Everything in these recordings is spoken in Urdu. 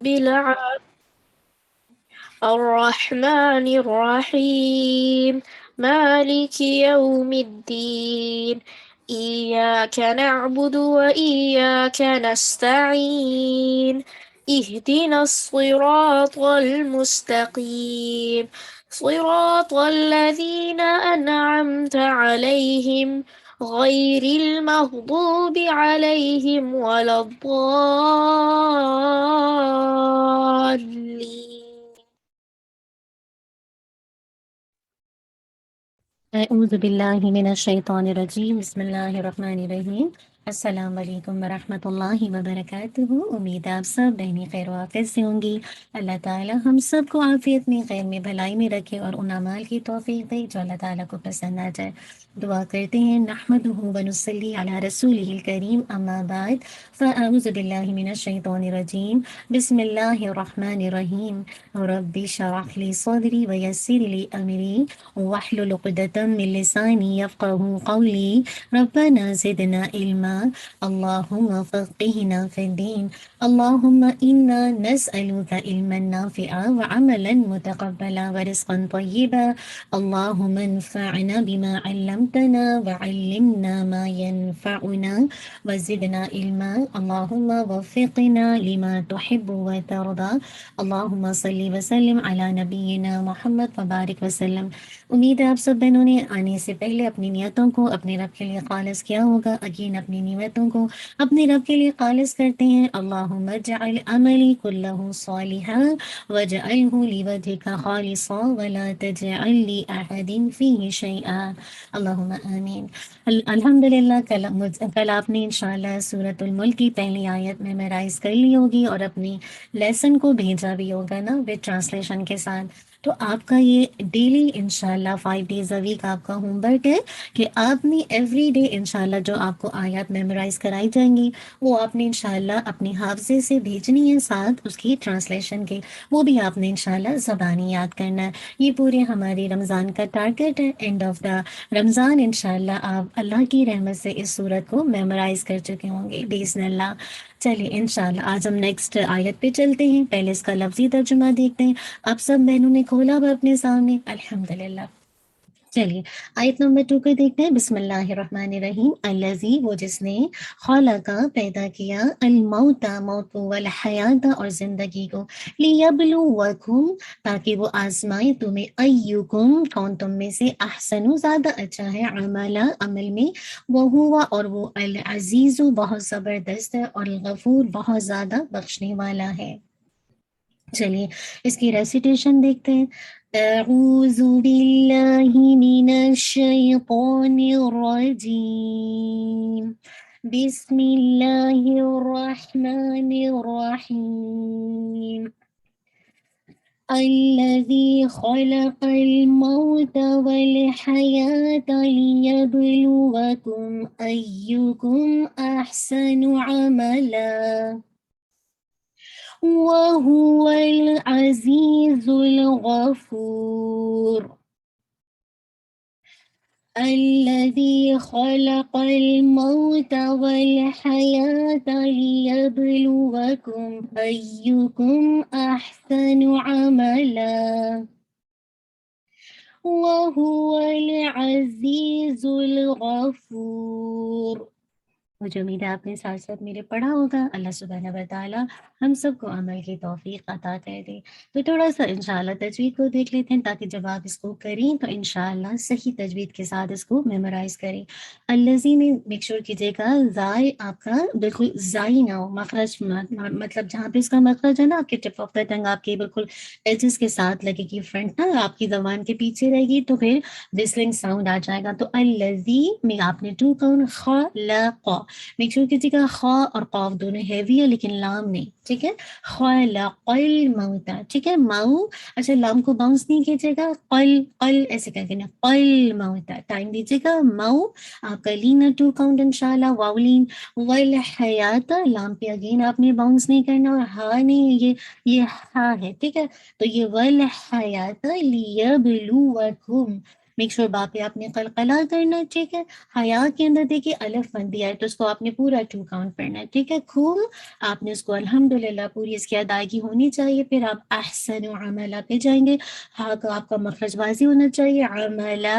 بالع الرحمن الرحيم مالك يوم الدين إياك نعبد وإياك نستعين اهدنا الصراط المستقيم صراط الذين أنعمت عليهم غير المغضوب عليهم ولا الضالين. اعوذ باللہ من الشیطان الرجیم، بسم اللہ الرحمن الرحیم۔ السلام علیکم ورحمۃ اللہ وبرکاتہ۔ امید ہے آپ سب بہنی خیر و عافیت سے ہوں گی۔ اللہ تعالی ہم سب کو عافیت میں، خیر میں، بھلائی میں رکھے اور ان اعمال کی توفیق دے جو اللہ تعالیٰ کو پسند آ جائے۔ دعا کرتے ہیں نحمدہ ونصلی علی رسولہ الکریم، اما بعد فاعوذ باللہ من الشیطان الرجیم، بسم اللہ الرحمن الرحیم۔ رب اشرح لی صدری ویسر لی امری واحلل عقدۃ من لسانی یفقہوا قولی، ربنا زدنا علما، اللہم فقہنا فی الدین، اللہم انا نسألک علما نافعا وعملا متقبلا ورزقا طیبا، اللہم انفعنا بما علمتنا وعلمنا ما ينفعنا وزدنا علما، اللہم وفقنا لما تحب وترضى، اللہم صلی وسلم علی نبینا محمد وبارک وسلم۔ امید ہے آپ سب بہنوں نے آنے سے پہلے اپنی نیتوں کو اپنے رب کے لیے خالص کیا ہوگا۔ اگین اپنی نیتوں کو اپنے رب کے لیے خالص کرتے ہیں۔ اللہم اجعل عملی کلہ صالحا واجعلہ لوجہک خالصا ولا تجعل لأحد فیہ شیئا، اللہم آمین۔ الحمدللہ کل آپ نے انشاءاللہ سورۃ الملک کی پہلی آیت میمورائز کر لی ہوگی اور اپنی لیسن کو بھیجا بھی ہوگا نا وتھ ٹرانسلیشن کے ساتھ۔ تو آپ کا یہ ڈیلی انشاءاللہ 5 days a week آپ کا ہوم ورک ہے کہ آپ نے ایوری ڈے انشاءاللہ جو آپ کو آیات میمورائز کرائی جائیں گی وہ آپ نے انشاءاللہ اپنے حافظے سے بھیجنی ہے، ساتھ اس کی ٹرانسلیشن کے وہ بھی آپ نے انشاءاللہ زبانی یاد کرنا ہے۔ یہ پورے ہماری رمضان کا ٹارگٹ ہے۔ اینڈ آف دا رمضان انشاءاللہ آپ اللہ کی رحمت سے اس سورت کو میمورائز کر چکے ہوں گے باذن اللہ۔ چلیے انشاءاللہ آج ہم نیکسٹ آیت پہ چلتے ہیں۔ پہلے اس کا لفظی ترجمہ دیکھتے ہیں۔ آپ سب بہنوں نے کھولا ہوا اپنے سامنے؟ الحمدللہ۔ چلیے آیت نمبر 2 کو دیکھتے ہیں۔ بسم اللہ الرحمن الرحیم۔ الذی، وہ جس نے، خلق، پیدا کیا، الموت، موت کو، والحیات، اور زندگی کو، لیبلوکم، تاکہ وہ آزمائے تمہیں، ایکم، کون تم میں سے، احسن، زیادہ اچھا ہے، عملا، عمل میں، وہو، اور وہ، العزیز، بہت زبردست ہے، اور الغفور، بہت زیادہ بخشنے والا ہے۔ چلیے اس کی ریسیٹیشن دیکھتے ہیں۔ اعوذ باللہ من الشیطان الرجیم، بسم اللہ الرحمن الرحیم۔ الذی خلق الموت والحیاة لیبلوکم ایکم احسن عملا وهو العزيز الغفور۔ الذي خلق الموت والحياة ليبلوكم أيكم أحسن عملا وهو العزيز الغفور۔ مجھے امید ہے آپ نے ساتھ ساتھ میرے پڑھا ہوگا۔ اللہ سبحانہ و تعالیٰ ہم سب کو عمل کی توفیق عطا کر دے۔ تو تھوڑا سا انشاءاللہ تجوید کو دیکھ لیتے ہیں تاکہ جب آپ اس کو کریں تو انشاءاللہ صحیح تجوید کے ساتھ اس کو میمورائز کریں۔ الذی میں میک شور کیجیے گا زائے آپ کا بالکل زائی نہ ہو، مخرج مطلب جہاں پہ اس کا مخرج ہے نا آپ کے ٹپ آف دا ٹنگ آپ کے بالکل ایجز کے ساتھ لگے گی، فرنٹ نا آپ کی زبان کے پیچھے رہے گی تو پھر وسلنگ ساؤنڈ آ جائے گا۔ تو الذی میں آپ نے ٹو کون خلق، میک شور کیجیے گا خا اور قاف دونوں ہیوی ہے لیکن لام نہیں، ٹھیک ہے۔ خلق الموت، ٹھیک ہے، ماؤ، اچھا لام کو باؤنس نہیں کیجیے گا، قل ایسے کر کے نا، قل موت، ٹائم دیجیے گا، ماؤ آپ کا لینا ٹو کاؤنٹ انشاءاللہ، واولین، والحیات، لام پہ اگین آپ نے باؤنس نہیں کرنا اور ہا نہیں، یہ ہا ہے، ٹھیک ہے۔ تو یہ والحیات لیبلوکم، میک شور با پہ آپ نے قلقلہ کرنا ہے، ٹھیک ہے. حیا کے اندر دیکھیے الف مد دیا ہے تو اس کو آپ نے پورا 2 کاؤنٹ پڑھنا ہے، ٹھیک ہے. خوب آپ نے اس کو الحمدللہ پوری اس کی ادائیگی ہونی چاہیے. پھر آپ احسن عملہ پہ جائیں گے، ہاں کا آپ کا مخرج واضح ہونا چاہیے. عملہ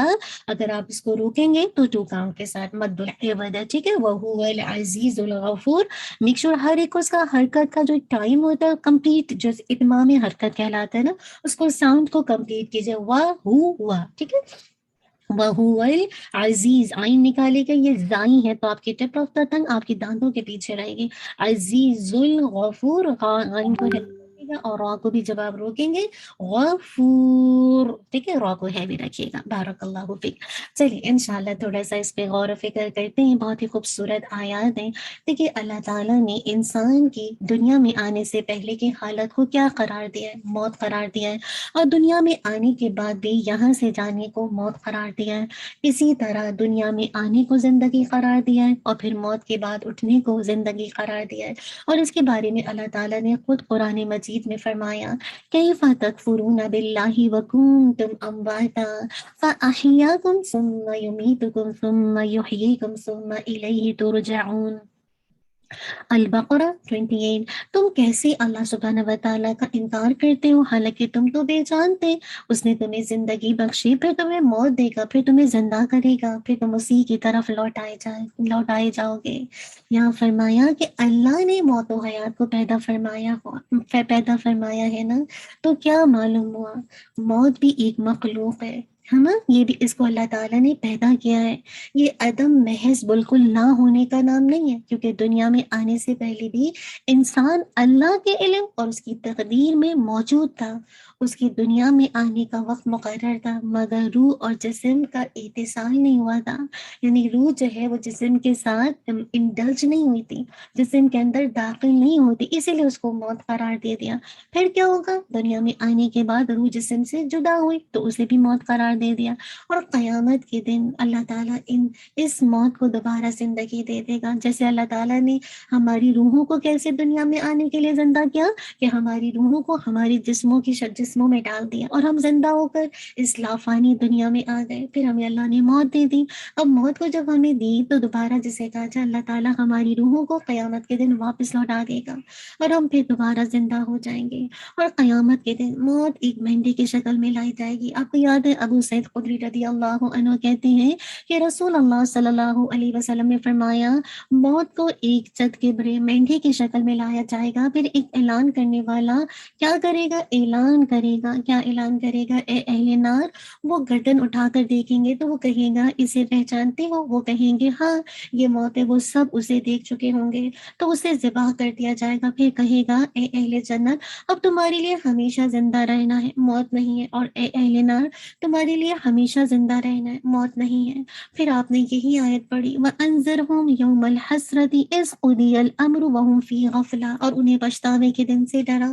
اگر آپ اس کو روکیں گے تو 2 کاؤنٹ کے ساتھ مد العوض ہے، ٹھیک ہے. وہو العزیز الغفور. میک شور ہر ایک اس کا حرکت کا جو ٹائم ہوتا ہے کمپلیٹ، جو اتمام حرکت کہلاتا ہے نا، اس کو ساؤنڈ کو کمپلیٹ کیجیے. واہ ہوا، ٹھیک ہے. وہو العزیز، آئین نکالے گا، یہ زائی ہے تو آپ کی ٹپ آف دا ٹنگ آپ کی دانتوں کے پیچھے رہے گی. عزیز الغفور، آئین کو رکھیے گا اور را کو بھی جب آپ روکیں گے غفور، ٹھیک ہے، را کو ہیوی رکھیے گا. بارک اللہ فیک. چلیے انشاءاللہ تھوڑا سا اس پہ غور و فکر کرتے ہیں. بہت ہی خوبصورت آیات ہیں. دیکھیے اللہ تعالیٰ نے انسان کی دنیا میں آنے سے پہلے کی حالت کو کیا قرار دیا ہے؟ موت قرار دیا ہے. اور دنیا میں آنے کے بعد بھی یہاں سے جانے کو موت قرار دیا ہے. اسی طرح دنیا میں آنے کو زندگی قرار دیا ہے اور پھر موت کے بعد اٹھنے کو زندگی قرار دیا ہے. اور اس کے بارے میں اللہ تعالیٰ نے خود قرآن مجید میں فرمایا کیف تکفرون باللہ وکنتم امواتا فاحیاکم ثم یمیتکم ثم یحییکم ثم الیہ ترجعون. البقرہ 28. تم کیسے اللہ سبحانہ و تعالیٰ کا انکار کرتے ہو حالانکہ تم تو بے جان تھے. اس نے تمہیں زندگی بخشی، پھر تمہیں موت دے گا، پھر تمہیں زندہ کرے گا، پھر تم اسی کی طرف لوٹائے جاؤ گے. یہاں فرمایا کہ اللہ نے موت و حیات کو پیدا فرمایا ہے نا، تو کیا معلوم ہوا موت بھی ایک مخلوق ہے نا. یہ بھی اس کو اللہ تعالیٰ نے پیدا کیا ہے. یہ عدم محض بالکل نہ ہونے کا نام نہیں ہے، کیونکہ دنیا میں آنے سے پہلے بھی انسان اللہ کے علم اور اس کی تقدیر میں موجود تھا. اس کی دنیا میں آنے کا وقت مقرر تھا، مگر روح اور جسم کا اتصال نہیں ہوا تھا. یعنی روح جو ہے وہ جسم کے ساتھ انڈلج نہیں ہوئی تھی، جسم کے اندر داخل نہیں ہوتی، اسی لیے اس کو موت قرار دے دیا. پھر کیا ہوگا؟ دنیا میں آنے کے بعد روح جسم سے جدا ہوئی تو اسے بھی موت قرار دے دیا. اور قیامت کے دن اللہ تعالیٰ اس موت کو دوبارہ زندگی دے دے گا. جیسے اللہ تعالیٰ نے ہماری روحوں کو کیسے دنیا میں آنے کے لیے زندہ کیا کہ ہماری روحوں کو ہماری جسموں میں ڈال دیا اور ہم زندہ ہو کر اس لافانی دنیا میں آ گئے. پھر ہمیں اللہ نے موت دے دی. اب موت کو جب ہمیں دی تو دوبارہ جسے کہا جائے اللہ تعالیٰ ہماری روحوں کو قیامت کے دن واپس لوٹا دے گا اور ہم پھر دوبارہ زندہ ہو جائیں گے. اور قیامت کے دن موت ایک مہندی کی شکل میں لائی جائے گی. آپ کو یاد ہے ابو سعید خدری رضی اللہ عنہ کہتے ہیں کہ رسول اللہ صلی اللہ علیہ وسلم نے فرمایا موت کو ایک جد کے بڑے مینڈے کی شکل میں لایا جائے گا. پھر ایک اعلان کرنے والا کیا کرے گا؟ اعلان کرے گا. کیا اعلان کرے گا؟ اے اہل نار. وہ گردن اٹھا کر دیکھیں گے تو وہ کہے گا اسے پہچانتے ہو؟ وہ کہیں گے ہاں یہ موت ہے. وہ سب اسے دیکھ چکے ہوں گے تو اسے ذبح کر دیا جائے گا. پھر کہے گا اے اہل جنت اب تمہارے لیے ہمیشہ زندہ رہنا ہے، موت نہیں ہے. اور اے اہل نار تمہارے لیے ہمیشہ زندہ رہنا ہے، موت نہیں ہے. پھر آپ نے یہی آیت پڑھی وَأَنذِرْهُمْ يَوْمَ الْحَسْرَةِ إِذْ قُضِيَ الْأَمْرُ وَهُمْ فِي غَفْلَةٍ. اور انہیں پچھتاوے کے دن سے ڈرا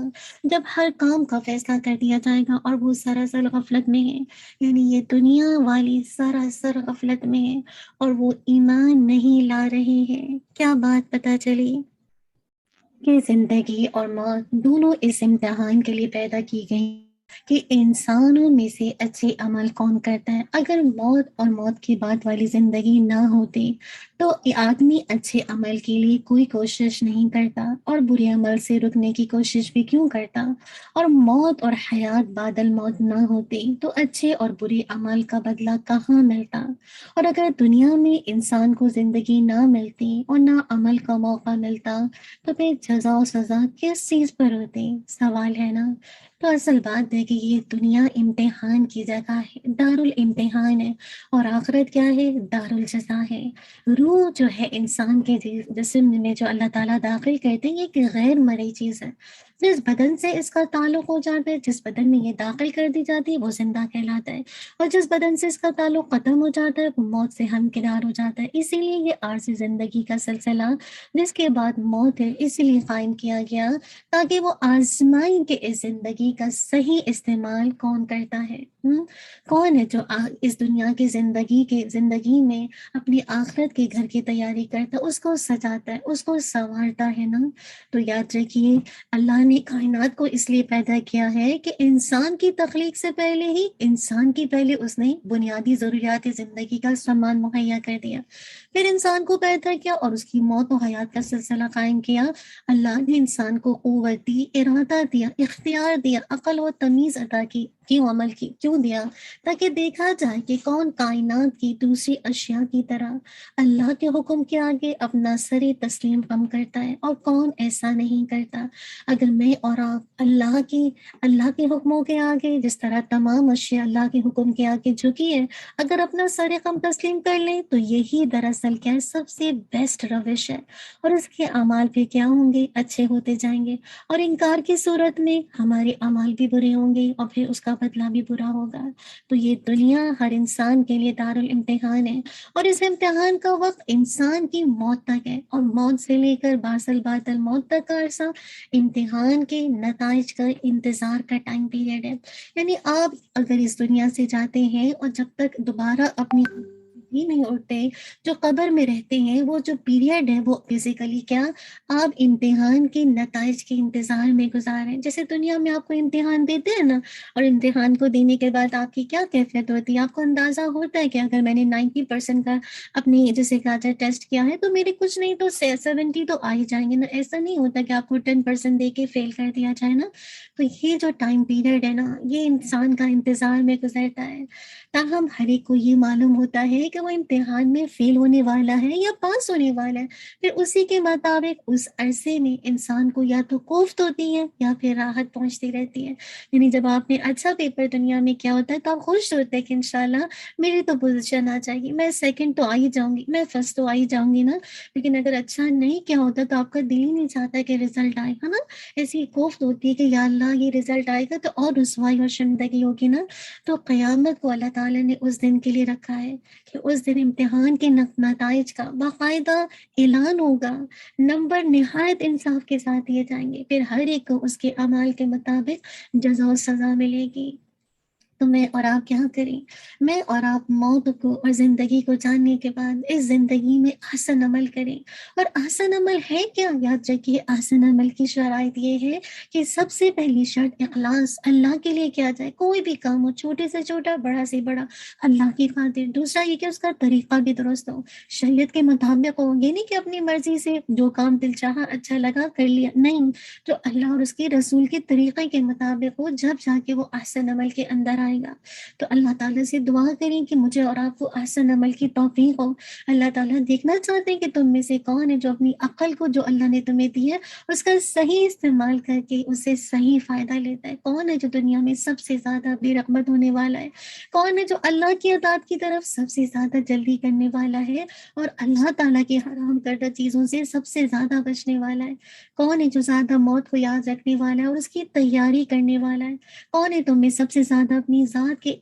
جب ہر کام کا فیصلہ کر دیا جائے گا اور وہ سراسر غفلت میں ہے. یعنی یہ دنیا والی سراسر غفلت میں ہے اور وہ ایمان نہیں لا رہے ہیں. کیا بات پتہ چلی کہ زندگی اور موت دونوں اس امتحان کے لیے پیدا کی گئی کہ انسانوں میں سے اچھے عمل کون کرتا ہے. اگر موت اور موت کے بعد والی زندگی نہ ہوتی تو آدمی اچھے عمل کے لیے کوئی کوشش نہیں کرتا اور برے عمل سے رکنے کی کوشش بھی کیوں کرتا. اور موت اور حیات بعد الموت نہ ہوتی تو اچھے اور برے عمل کا بدلہ کہاں ملتا. اور اگر دنیا میں انسان کو زندگی نہ ملتی اور نہ عمل کا موقع ملتا تو پھر جزا و سزا کس چیز پر ہوتی؟ سوال ہے نا. تو اصل بات ہے کہ یہ دنیا امتحان کی جگہ ہے، دار الامتحان ہے، اور آخرت کیا ہے؟ دار الجزا ہے. روح جو ہے انسان کے جسم میں جو اللہ تعالیٰ داخل کرتے ہیں یہ ایک غیر مرئی چیز ہے. جس بدن سے اس کا تعلق ہو جاتا ہے، جس بدن میں یہ داخل کر دی جاتی ہے وہ زندہ کہلاتا ہے، اور جس بدن سے اس کا تعلق ختم ہو جاتا ہے وہ موت سے ہمکنار ہو جاتا ہے. اسی لیے یہ عارضی زندگی کا سلسلہ جس کے بعد موت ہے اسی لیے قائم کیا گیا تاکہ وہ آزمائیں کہ اس زندگی کا صحیح استعمال کون کرتا ہے. کون ہے جو اس دنیا کی زندگی میں اپنی آخرت کے گھر کی تیاری کرتا ہے، اس کو سجاتا ہے، اس کو سنوارتا ہے نا. تو یاد رکھیے اللہ نے کائنات کو اس لیے پیدا کیا ہے کہ انسان کی تخلیق سے پہلے ہی انسان کی پہلے اس نے بنیادی ضروریات زندگی کا سامان مہیا کر دیا، پھر انسان کو پیدا کیا اور اس کی موت و حیات کا سلسلہ قائم کیا۔ اللہ نے انسان کو قوت دی، ارادہ دیا، اختیار دیا، عقل و تمیز عطا کی۔ کیوں عمل کی کیوں دیا؟ تاکہ دیکھا جائے کہ کون کائنات کی دوسری اشیاء کی طرح اللہ کے حکم کے آگے اپنا سر تسلیم کم کرتا ہے اور کون ایسا نہیں کرتا۔ اگر میں اور آپ اللہ کے حکموں کے آگے جس طرح تمام اشیاء اللہ کے حکم کے آگے جھکی ہے، اگر اپنا سر کم تسلیم کر لیں تو یہی دراصل کیا ہے، سب سے بیسٹ روش ہے، اور اس کے اعمال پہ کیا ہوں گے، اچھے ہوتے جائیں گے، اور انکار کی صورت میں ہمارے اعمال بھی برے ہوں گے اور پھر اس کا بدلہ بھی برا ہوگا۔ تو یہ دنیا ہر انسان کے لیے دارالامتحان ہے، اور اس امتحان کا وقت انسان کی موت تک ہے، اور موت سے لے کر باصل باطل موت تک کا عرصہ امتحان کے نتائج کا انتظار کا ٹائم پیریڈ ہے۔ یعنی آپ اگر اس دنیا سے جاتے ہیں اور جب تک دوبارہ اپنی ہی نہیں اٹھتے، جو قبر میں رہتے ہیں، وہ جو پیریڈ ہے وہ بیسیکلی کیا، آپ امتحان کے نتائج کے انتظار میں گزاریں۔ جیسے دنیا میں آپ کو امتحان دیتے ہیں نا، اور امتحان کو دینے کے بعد آپ کی کیا کیفیت ہوتی ہے، آپ کو اندازہ ہوتا ہے کہ اگر میں نے 90% کا اپنی جیسے کہا جائے ٹیسٹ کیا ہے تو میرے کچھ نہیں تو 70 تو آ ہی جائیں گے نا۔ ایسا نہیں ہوتا کہ آپ کو 10% دے کے فیل کر دیا جائے نا۔ تو یہ جو ٹائم پیریڈ ہے نا، یہ انسان کا انتظار میں گزرتا ہے، تاہم ہر ایک کو یہ معلوم ہوتا ہے کہ وہ امتحان میں فیل ہونے والا ہے یا پاس ہونے والا ہے۔ پھر اسی کے مطابق اس عرصے میں انسان کو یا تو کوفت ہوتی ہے یا پھر راحت پہنچتی رہتی ہے۔ یعنی جب آپ نے اچھا پیپر دنیا میں کیا ہوتا ہے تو آپ خوش ہوتے ہیں کہ انشاءاللہ میری تو پوزیشن آ جائے گی، میں سیکنڈ تو آ ہی جاؤں گی، میں فرسٹ تو آ ہی جاؤں گی نا۔ لیکن اگر اچھا نہیں کیا ہوتا تو آپ کا دل ہی نہیں چاہتا کہ رزلٹ آئے گا نا، ایسی کوفت ہوتی ہے کہ یا اللہ یہ رزلٹ آئے گا تو اور رسوائی اور شرمندگی ہوگی نا۔ تو قیامت کو اللہ تعالیٰ نے اس دن کے لیے رکھا ہے کہ اس دن امتحان کے نتائج کا باقاعدہ اعلان ہوگا، نمبر نہایت انصاف کے ساتھ دیے جائیں گے، پھر ہر ایک کو اس کے اعمال کے مطابق جزا و سزا ملے گی۔ تو میں اور آپ کیا کریں، میں اور آپ موت کو اور زندگی کو جاننے کے بعد اس زندگی میں احسن عمل کریں۔ اور احسن عمل ہے کیا؟ یاد رکھیے، احسن عمل کی شرائط یہ ہے کہ سب سے پہلی شرط اخلاص، اللہ کے لیے کیا جائے، کوئی بھی کام ہو، چھوٹے سے چھوٹا، بڑا سے بڑا، اللہ کی خاطر۔ دوسرا یہ کہ اس کا طریقہ بھی درست ہو، شریعت کے مطابق ہو، یہ نہیں کہ اپنی مرضی سے جو کام دل چاہا اچھا لگا کر لیا، نہیں، جو اللہ اور اس کے رسول کے طریقے کے مطابق ہو، جب جا کے وہ احسن عمل کے اندر آئے گا۔ تو اللہ تعالیٰ سے دعا کریں کہ مجھے اور آپ کو احسن عمل کی توفیق ہو۔ اللہ تعالیٰ دیکھنا چاہتے ہیں کہ تم میں سے کون ہے جو اپنی عقل کو جو اللہ نے تمہیں دی ہے اس کا صحیح استعمال کر کے اسے صحیح فائدہ لیتا ہے، کون ہے جو دنیا میں سب سے زیادہ بے رغبت ہونے والا ہے، کون ہے جو اللہ کی اطاعت کی طرف سب سے زیادہ جلدی کرنے والا ہے اور اللہ تعالیٰ کی حرام کردہ چیزوں سے سب سے زیادہ بچنے والا ہے، کون ہے جو زیادہ موت کو یاد رکھنے والا ہے اور اس کی تیاری کرنے والا ہے، کون ہے تم میں سب سے زیادہ اپنی ذات کے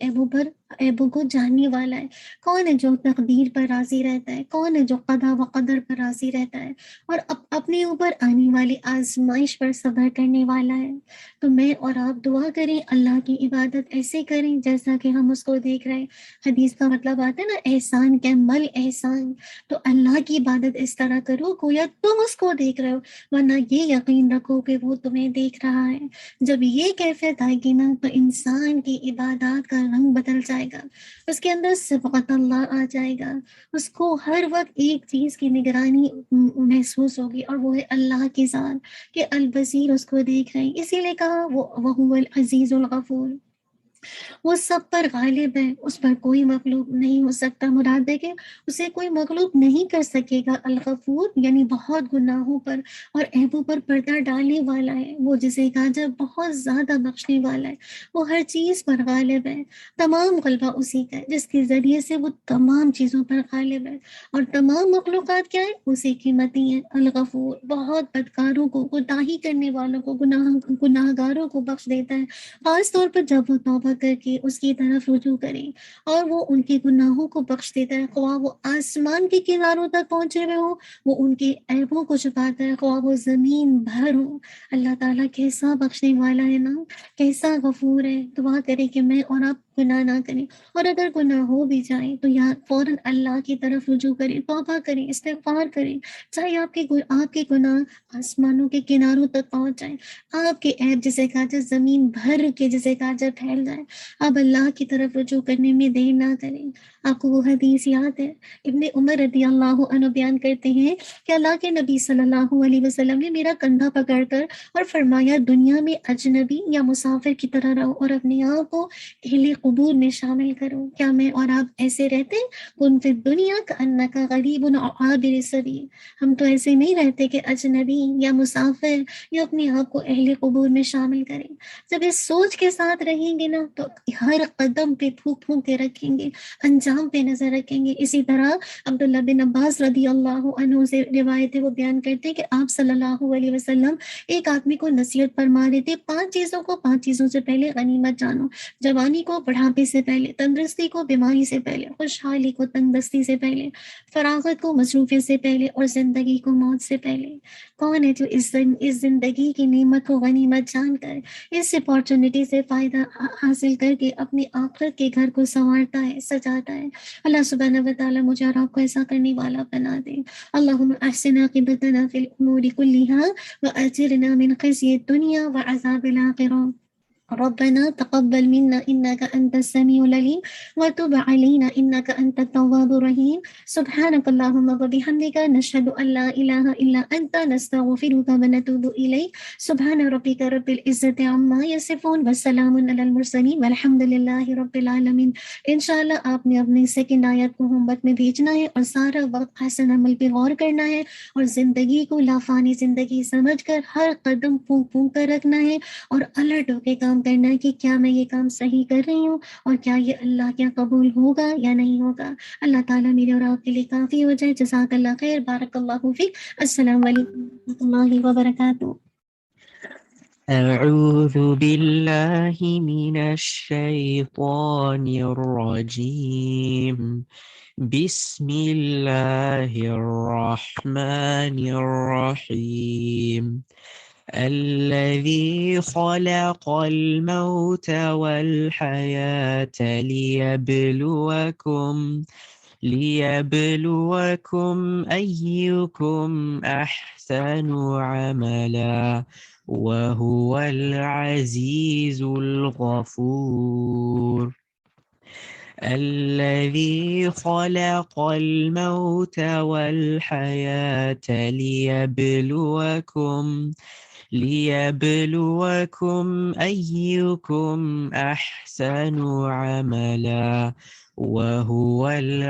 عیبوں کو جاننے والا ہے، کون ہے جو تقدیر پر راضی رہتا ہے، کون ہے جو قضا و قدر پر راضی رہتا ہے اور اپنے اوپر آنے والی آزمائش پر صبر کرنے والا ہے۔ تو میں اور آپ دعا کریں، اللہ کی عبادت ایسے کریں جیسا کہ ہم اس کو دیکھ رہے ہیں۔ حدیث کا مطلب آتا ہے نا، احسان کے مل احسان، تو اللہ کی عبادت اس طرح کرو گویا تم اس کو دیکھ رہے ہو، ورنہ یہ یقین رکھو کہ وہ تمہیں دیکھ رہا ہے۔ جب یہ کیفیت آئے گی نا تو انسان کی عبادات کا رنگ بدل جائے گا، اس کے اندر صبغت اللہ آ جائے گا، اس کو ہر وقت ایک چیز کی نگرانی محسوس ہوگی اور وہ ہے اللہ کی ذات، کہ البصیر اس کو دیکھ رہے ہیں۔ اسی لیے کہا وَهُوَ الْعَزِيزُ الْغَفُورُ، وہ سب پر غالب ہے، اس پر کوئی مغلوب نہیں ہو سکتا۔ مراد ہے کہ اسے کوئی مغلوب نہیں کر سکے گا۔ الغفور یعنی بہت گناہوں پر اور عیبوں پر پردہ ڈالنے والا ہے، وہ جسے کہا جائے بہت زیادہ بخشنے والا ہے، وہ ہر چیز پر غالب ہے، تمام غلبہ اسی کا ہے جس کے ذریعے سے وہ تمام چیزوں پر غالب ہے، اور تمام مخلوقات کیا ہے، اسی کی متی ہیں۔ الغفور بہت بدکاروں کو، کوتاہی کرنے والوں کو، گناہگاروں کو بخش دیتا ہے، خاص طور پر جب وہ توبہ کر کے اس کی طرف رجوع کریں، اور وہ ان کے گناہوں کو بخش دیتا ہے، خواہ وہ آسمان کے کناروں تک پہنچے ہوئے ہوں، وہ ان کے عیبوں کو چھپاتا ہے، خواہ وہ زمین بھر ہو۔ اللہ تعالیٰ کیسا بخشنے والا ہے نا، کیسا غفور ہے۔ دعا کرے کہ میں اور آپ گناہ نہ کریں، اور اگر گناہ ہو بھی جائیں تو یا فوراً اللہ کی طرف رجوع کریں، توبہ کریں، استغفار کریں، چاہے آپ کے گناہ آسمانوں کے کناروں تک پہنچ جائیں، آپ کے عیب جسے گاجر زمین بھر کے جسے گاجر پھیل جائیں، آپ اللہ کی طرف رجوع کرنے میں دیر نہ کریں۔ آپ کو وہ حدیث یاد ہے، ابن عمر رضی اللہ عنہ بیان کرتے ہیں کہ اللہ کے نبی صلی اللہ علیہ وسلم نے میرا کندھا پکڑ کر اور فرمایا، دنیا میں اجنبی یا مسافر کی طرح رہو اور اپنے آپ کو اہل قبور میں شامل کرو۔ کیا میں اور آپ ایسے رہتے؟ کن فی دنیا کأنک غریب او عابر سبیل، ہم تو ایسے نہیں رہتے کہ اجنبی یا مسافر یا اپنے آپ کو اہل قبور میں شامل کریں۔ جب اس سوچ کے ساتھ رہیں گے نا تو ہر قدم پہ پھونک پھونک کے رکھیں گے، انجام پہ نظر رکھیں گے۔ اسی طرح عبداللہ بن عباس رضی اللہ عنہ سے روایت ہے، وہ بیان کرتے ہیں کہ آپ صلی اللہ علیہ وسلم ایک آدمی کو نصیحت فرما رہے تھے، 5 چیزوں سے پہلے غنیمت جانو، جوانی کو بڑھاپے سے پہلے، تندرستی کو بیماری سے پہلے، خوشحالی کو تنگدستی سے پہلے، فراغت کو مصروفیت سے پہلے، اور زندگی کو موت سے پہلے۔ کون ہے جو اس زندگی کی نعمت کو غنیمت جان کر، اس اپارچونٹی سے فائدہ حاصل کر کے اپنی آخرت کے گھر کو سنوارتا ہے، سجاتا ہے؟ اللہ سبحانہ و تعالیٰ مجھے اور آپ کو ایسا کرنے والا بنا دے۔ اللہم احسن عاقبتنا فی الامور کلہا واجرنا من خزی الدنیا وعذاب الآخرہ۔ ربنا تقبل منا إنك أنت السميع العليم وتب علينا إنك أنت التواب الرحيم سبحانك اللهم وبحمدك نشهد أن لا إله إلا أنت نستغفرك ونتوب إليك سبحان ربك رب العزة عما يصفون وسلام على المرسلين والحمد لله رب العالمين۔ انشاءاللہ آپ نے اپنی سیکنڈ آیت کو ہوم ورک میں بھیجنا ہے اور سارا وقت حسن عمل پہ غور کرنا ہے اور زندگی کو لافانی زندگی سمجھ کر ہر قدم پھونک پھونک کر رکھنا ہے اور الرٹ ہو کے کام کرنا ہے کہ کیا میں یہ کام صحیح کر رہی ہوں اور کیا یہ اللہ کیا قبول ہوگا یا نہیں ہوگا۔ اللہ تعالیٰ میرے اور آپ کے لیے کافی ہو جائے۔ جزاک اللہ خیر، بارک اللہ فیک۔ السلام علیکم ورحمۃ اللہ وبرکاتہ۔ أعوذ بالله من الشيطان الرجيم بسم الله الرحمن الرحيم الذي خلق الموت والحياة ليبلوكم أيكم أحسن عملا وهو العزيز الغفور الذي خلق الموت والحياة ليبلوكم أيكم أحسن عملا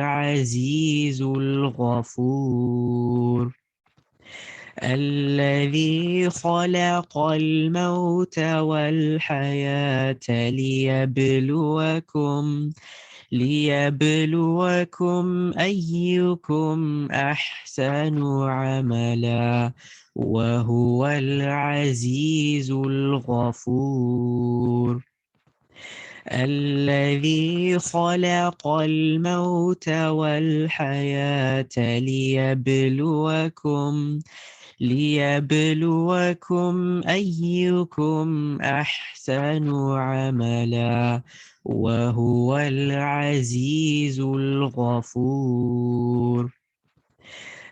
وهو العزيز الغفور الذي خلق الموت والحياة ليبلوكم أيكم أحسن عملا وهو العزيز الغفور الذي خلق الموت والحياة ليبلوكم أيكم أحسن عملا وهو العزيز الغفور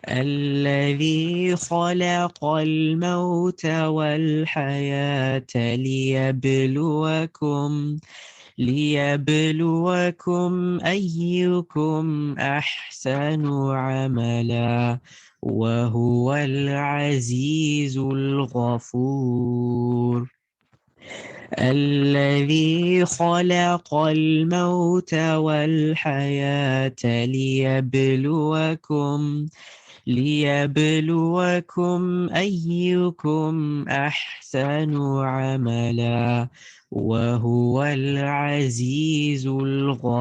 الذي خلق الموت والحياة ليبلوكم أيكم أحسن عملا وهو العزيز الغفور الذي خلق الموت والحياة ليبلوكم أيكم أحسن عملا وهو العزيز الغفور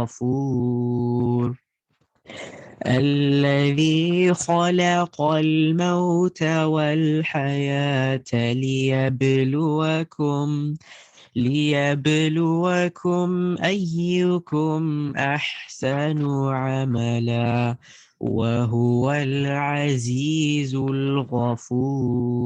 الذي خلق الموت والحياة ليبلوكم أيكم أحسن عملا وهو العزيز الغفور